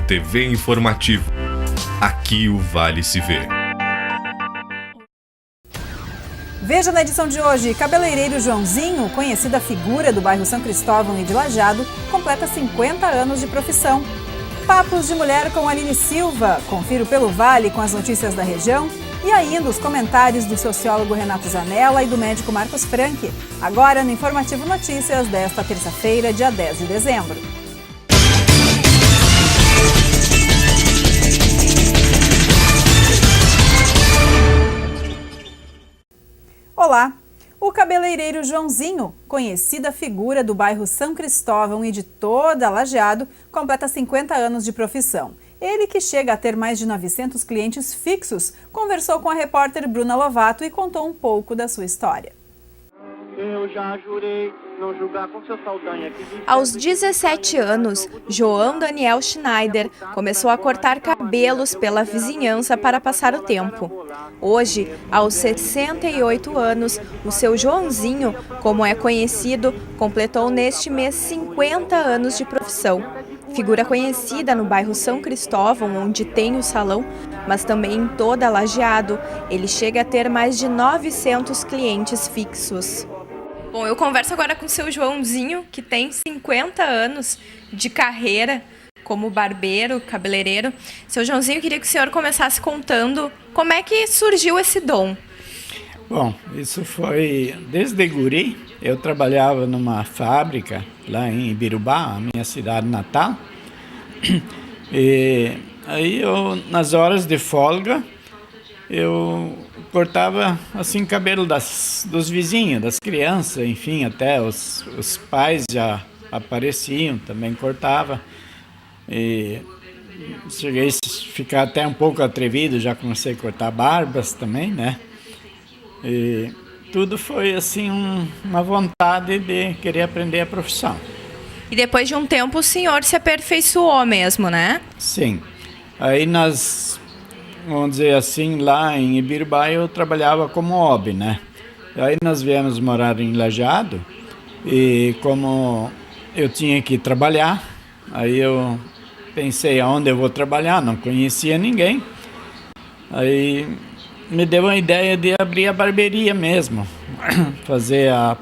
TV Informativo. Aqui o Vale se vê. Veja na edição de hoje, cabeleireiro Joãozinho, conhecida figura do bairro São Cristóvão e de Lajeado, completa 50 anos de profissão. Papos de Mulher com Aline Silva, confira o Pelo Vale com as notícias da região e ainda os comentários do sociólogo Renato Zanella e do médico Marcos Franck. Agora no Informativo Notícias desta terça-feira, dia 10 de dezembro. Olá! O cabeleireiro Joãozinho, conhecida figura do bairro São Cristóvão e de toda Lajeado, completa 50 anos de profissão. Ele, que chega a ter mais de 900 clientes fixos, conversou com a repórter Bruna Lovato e contou um pouco da sua história. Eu já jurei não julgar com seu saldanha. Aos 17 anos, João Daniel Schneider começou a cortar cabelos pela vizinhança para passar o tempo. Hoje, aos 68 anos, o seu Joãozinho, como é conhecido, completou neste mês 50 anos de profissão. Figura conhecida no bairro São Cristóvão, onde tem o salão, mas também em toda Lajeado, ele chega a ter mais de 900 clientes fixos. Bom, eu converso agora com o seu Joãozinho, que tem 50 anos de carreira como barbeiro, cabeleireiro. Seu Joãozinho, eu queria que o senhor começasse contando como é que surgiu esse dom. Bom, isso foi desde guri. Eu trabalhava numa fábrica lá em Ibirubá, a minha cidade natal. E aí nas horas de folga, eu cortava assim cabelo dos vizinhos, das crianças, enfim, até os pais já apareciam, também cortava. E cheguei a ficar até um pouco atrevido, já comecei a cortar barbas também, né? E tudo foi assim uma vontade de querer aprender a profissão. E depois de um tempo o senhor se aperfeiçoou mesmo, né? Sim. Aí vamos dizer assim, lá em Ibirubá eu trabalhava como hobby, né? Aí nós viemos morar em Lajeado e como eu tinha que trabalhar, aí eu pensei aonde eu vou trabalhar, não conhecia ninguém. Aí me deu a ideia de abrir a barbearia mesmo, fazer uma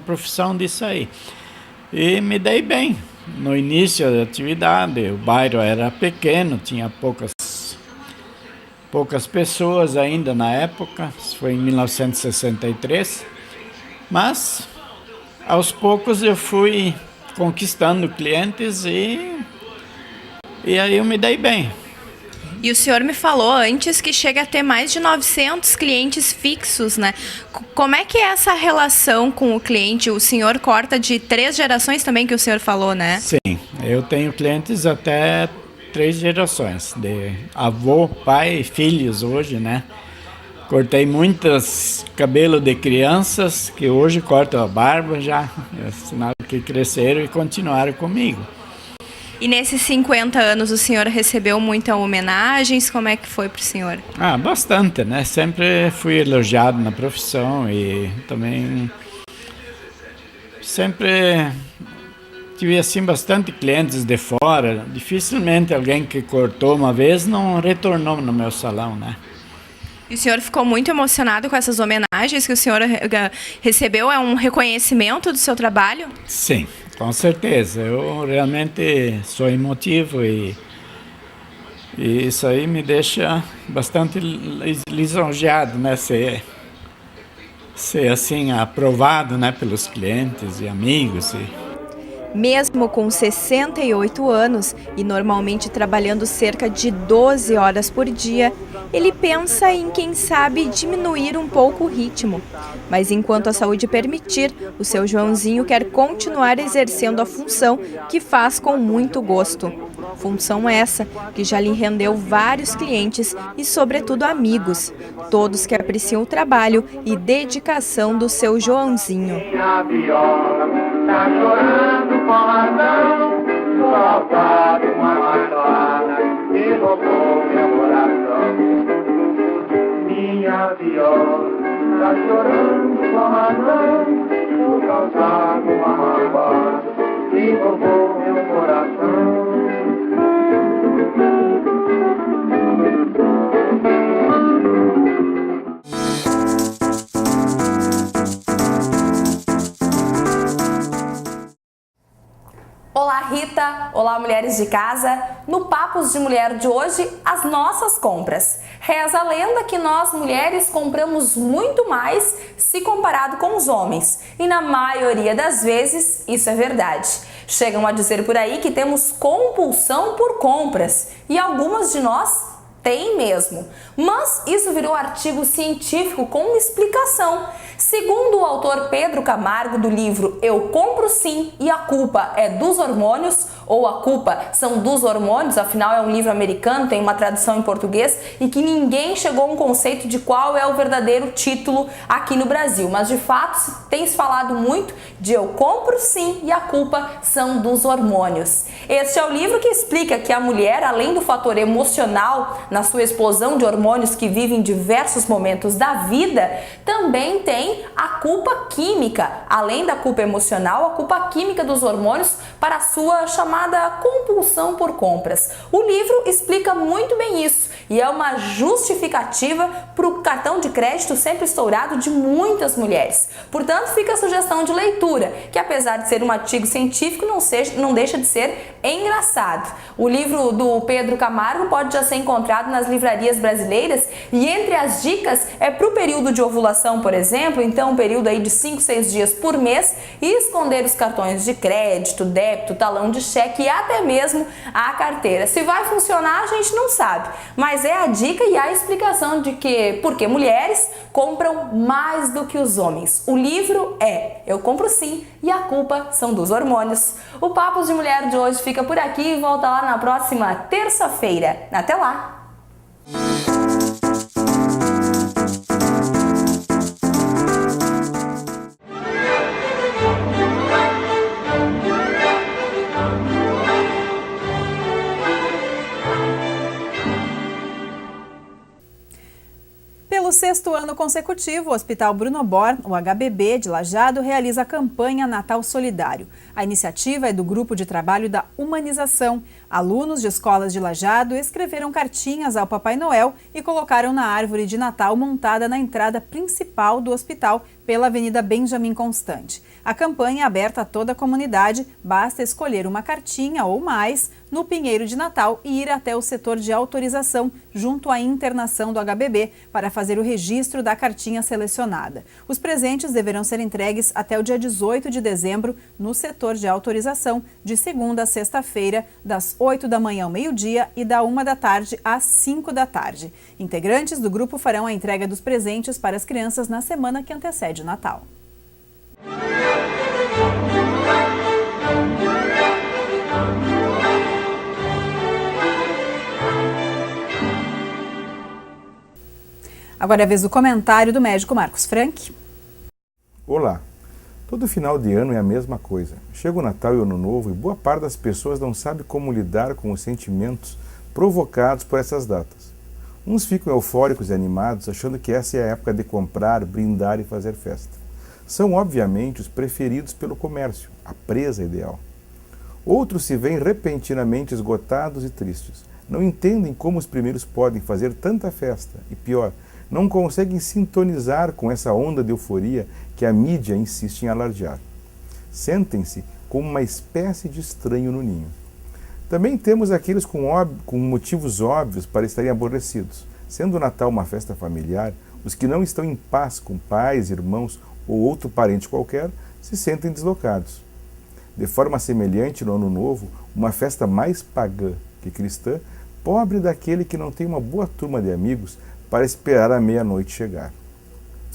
profissão disso aí. E me dei bem. No início da atividade, o bairro era pequeno, tinha poucas pessoas ainda na época, isso foi em 1963, mas aos poucos eu fui conquistando clientes e aí eu me dei bem. E o senhor me falou antes que chega a ter mais de 900 clientes fixos, né? Como é que é essa relação com o cliente? O senhor corta de 3 gerações também, que o senhor falou, né? Sim, eu tenho clientes até 3 gerações, de avô, pai e filhos hoje, né? Cortei muitos cabelos de crianças que hoje cortam a barba já, é sinal que cresceram e continuaram comigo. E nesses 50 anos o senhor recebeu muitas homenagens? Como é que foi para o senhor? Bastante, né? Sempre fui elogiado na profissão e também sempre tive assim bastante clientes de fora. Dificilmente alguém que cortou uma vez não retornou no meu salão, né? E o senhor ficou muito emocionado com essas homenagens que o senhor recebeu? É um reconhecimento do seu trabalho? Sim, com certeza. Eu realmente sou emotivo e isso aí me deixa bastante lisonjeado, né? Ser assim aprovado, né? Pelos clientes e amigos. Mesmo com 68 anos e normalmente trabalhando cerca de 12 horas por dia, ele pensa em, quem sabe, diminuir um pouco o ritmo. Mas enquanto a saúde permitir, o seu Joãozinho quer continuar exercendo a função que faz com muito gosto. Função essa que já lhe rendeu vários clientes e, sobretudo, amigos, todos que apreciam o trabalho e dedicação do seu Joãozinho. Tá chorando com razão, faltado uma maçada e roubou meu coração. Minha viola tá chorando com razão, por causar uma maçada e roubou meu coração. Olá Rita, olá mulheres de casa. No Papos de Mulher de hoje, as nossas compras. Reza a lenda que nós mulheres compramos muito mais se comparado com os homens. E na maioria das vezes isso é verdade. Chegam a dizer por aí que temos compulsão por compras e algumas de nós têm mesmo. Mas isso virou artigo científico com explicação. Segundo o autor Pedro Camargo do livro Eu Compro Sim e a Culpa é dos Hormônios, ou A Culpa São dos Hormônios, afinal é um livro americano, tem uma tradução em português e que ninguém chegou a um conceito de qual é o verdadeiro título aqui no Brasil, mas de fato tem se falado muito de Eu Compro Sim e a Culpa São dos Hormônios. Este é o livro que explica que a mulher, além do fator emocional na sua explosão de hormônios que vive em diversos momentos da vida, também tem a culpa química, além da culpa emocional, a culpa química dos hormônios para a sua chamada compulsão por compras. O livro explica muito bem isso e é uma justificativa para o cartão de crédito sempre estourado de muitas mulheres. Portanto, fica a sugestão de leitura, que apesar de ser um artigo científico, não deixa de ser engraçado. O livro do Pedro Camargo pode já ser encontrado nas livrarias brasileiras e entre as dicas é para o período de ovulação, por exemplo, então um período aí de 5, 6 dias por mês, e esconder os cartões de crédito, débito, talão de cheque e até mesmo a carteira. Se vai funcionar, a gente não sabe, mas é a dica e a explicação de que porque mulheres compram mais do que os homens. O livro é Eu Compro Sim e a Culpa São dos Hormônios. O Papos de Mulher de hoje fica por aqui e volta lá na próxima terça-feira. Até lá! Pelo 6º ano consecutivo, o Hospital Bruno Bor, o HBB de Lajeado, realiza a campanha Natal Solidário. A iniciativa é do Grupo de Trabalho da Humanização. Alunos de escolas de Lajeado escreveram cartinhas ao Papai Noel e colocaram na árvore de Natal montada na entrada principal do hospital pela Avenida Benjamin Constant. A campanha é aberta a toda a comunidade, basta escolher uma cartinha ou mais no Pinheiro de Natal e ir até o setor de autorização junto à internação do HBB para fazer o registro da cartinha selecionada. Os presentes deverão ser entregues até o dia 18 de dezembro no setor de autorização, de segunda a sexta-feira, das 8 da manhã ao meio-dia e da 1 da tarde às 5 da tarde. Integrantes do grupo farão a entrega dos presentes para as crianças na semana que antecede o Natal. Agora é a vez do comentário do médico Marcos Franck. Olá! Todo final de ano é a mesma coisa. Chega o Natal e o Ano Novo e boa parte das pessoas não sabe como lidar com os sentimentos provocados por essas datas. Uns ficam eufóricos e animados, achando que essa é a época de comprar, brindar e fazer festa. São, obviamente, os preferidos pelo comércio, a presa ideal. Outros se veem repentinamente esgotados e tristes. Não entendem como os primeiros podem fazer tanta festa e, pior, não conseguem sintonizar com essa onda de euforia que a mídia insiste em alardear. Sentem-se como uma espécie de estranho no ninho. Também temos aqueles com motivos óbvios para estarem aborrecidos. Sendo o Natal uma festa familiar, os que não estão em paz com pais, irmãos ou outro parente qualquer se sentem deslocados. De forma semelhante, no Ano Novo, uma festa mais pagã que cristã, pobre daquele que não tem uma boa turma de amigos para esperar a meia-noite chegar.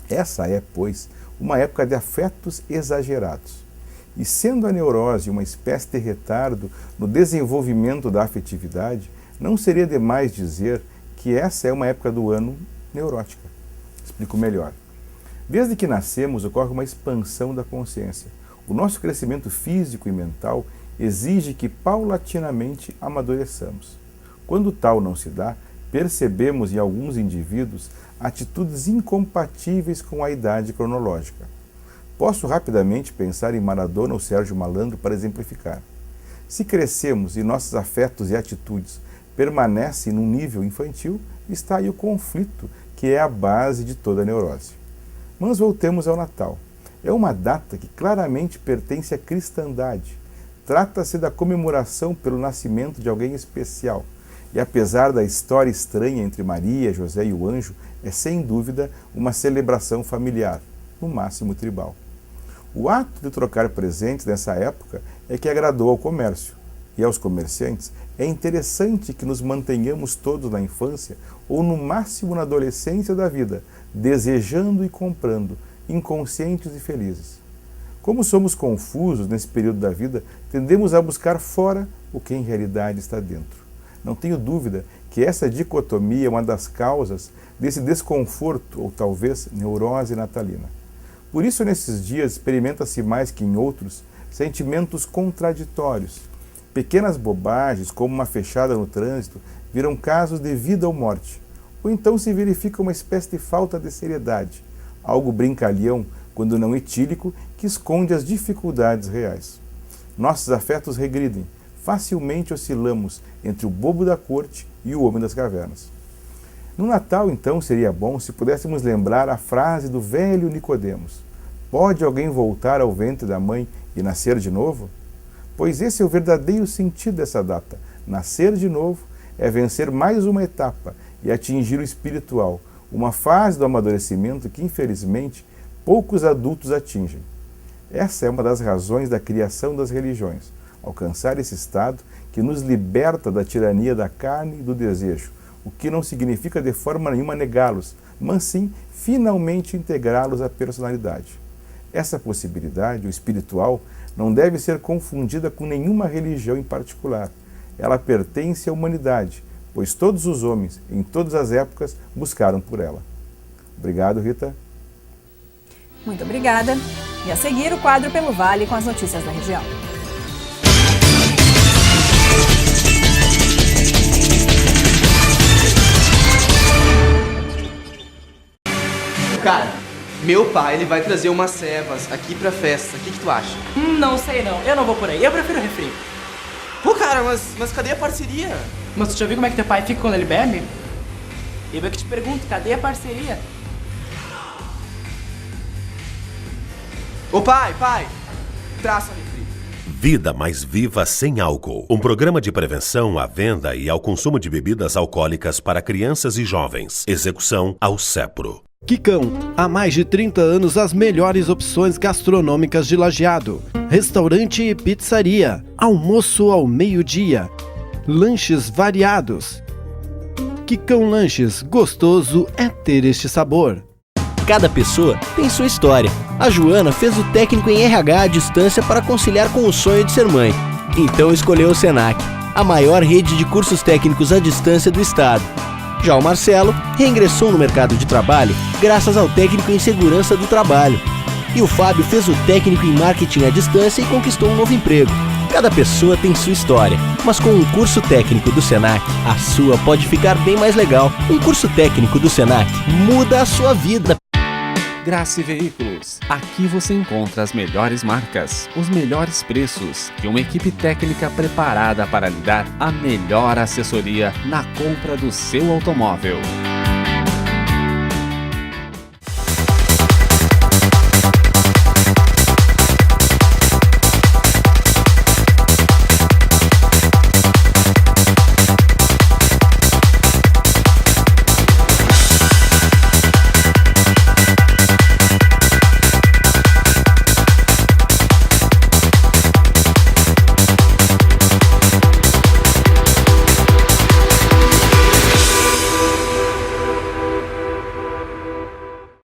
Essa é, pois, uma época de afetos exagerados. E sendo a neurose uma espécie de retardo no desenvolvimento da afetividade, não seria demais dizer que essa é uma época do ano neurótica. Explico melhor. Desde que nascemos, ocorre uma expansão da consciência. O nosso crescimento físico e mental exige que paulatinamente amadureçamos. Quando tal não se dá, percebemos em alguns indivíduos atitudes incompatíveis com a idade cronológica. Posso rapidamente pensar em Maradona ou Sérgio Malandro para exemplificar. Se crescemos e nossos afetos e atitudes permanecem num nível infantil, está aí o conflito, que é a base de toda a neurose. Mas voltemos ao Natal. É uma data que claramente pertence à cristandade. Trata-se da comemoração pelo nascimento de alguém especial. E apesar da história estranha entre Maria, José e o anjo, é sem dúvida uma celebração familiar, no máximo tribal. O ato de trocar presentes nessa época é que agradou ao comércio. E aos comerciantes, é interessante que nos mantenhamos todos na infância ou no máximo na adolescência da vida, desejando e comprando, inconscientes e felizes. Como somos confusos nesse período da vida, tendemos a buscar fora o que em realidade está dentro. Não tenho dúvida que essa dicotomia é uma das causas desse desconforto ou talvez neurose natalina. Por isso, nesses dias, experimenta-se mais que em outros sentimentos contraditórios. Pequenas bobagens, como uma fechada no trânsito, viram casos de vida ou morte. Ou então se verifica uma espécie de falta de seriedade, algo brincalhão, quando não etílico, que esconde as dificuldades reais. Nossos afetos regridem, facilmente oscilamos entre o bobo da corte e o homem das cavernas. No Natal, então, seria bom se pudéssemos lembrar a frase do velho Nicodemos: pode alguém voltar ao ventre da mãe e nascer de novo? Pois esse é o verdadeiro sentido dessa data. Nascer de novo é vencer mais uma etapa e atingir o espiritual, uma fase do amadurecimento que, infelizmente, poucos adultos atingem. Essa é uma das razões da criação das religiões, alcançar esse estado que nos liberta da tirania da carne e do desejo, o que não significa de forma nenhuma negá-los, mas sim finalmente integrá-los à personalidade. Essa possibilidade, o espiritual, não deve ser confundida com nenhuma religião em particular. Ela pertence à humanidade, pois todos os homens, em todas as épocas, buscaram por ela. Obrigado, Rita. Muito obrigada. E a seguir, o quadro Pelo Vale com as notícias da região. Cara, meu pai, ele vai trazer umas cevas aqui pra festa. O que tu acha? Não sei não, eu não vou por aí, eu prefiro refri. Pô, cara, mas cadê a parceria? Mas tu já viu como é que teu pai fica quando ele bebe? Eu que te pergunto, cadê a parceria? Ô pai, traça refri. Vida Mais Viva Sem Álcool. Um programa de prevenção à venda e ao consumo de bebidas alcoólicas para crianças e jovens. Execução ao CEPRO. Quicão, há mais de 30 anos as melhores opções gastronômicas de Lajeado. Restaurante e pizzaria, almoço ao meio-dia, lanches variados. Quicão Lanches, gostoso é ter este sabor. Cada pessoa tem sua história. A Joana fez o técnico em RH à distância para conciliar com o sonho de ser mãe. Então escolheu o Senac, a maior rede de cursos técnicos à distância do estado. Já o Marcelo reingressou no mercado de trabalho graças ao técnico em segurança do trabalho. E o Fábio fez o técnico em marketing à distância e conquistou um novo emprego. Cada pessoa tem sua história, mas com um curso técnico do Senac, a sua pode ficar bem mais legal. Um curso técnico do Senac muda a sua vida. Grace Veículos. Aqui você encontra as melhores marcas, os melhores preços e uma equipe técnica preparada para lhe dar a melhor assessoria na compra do seu automóvel.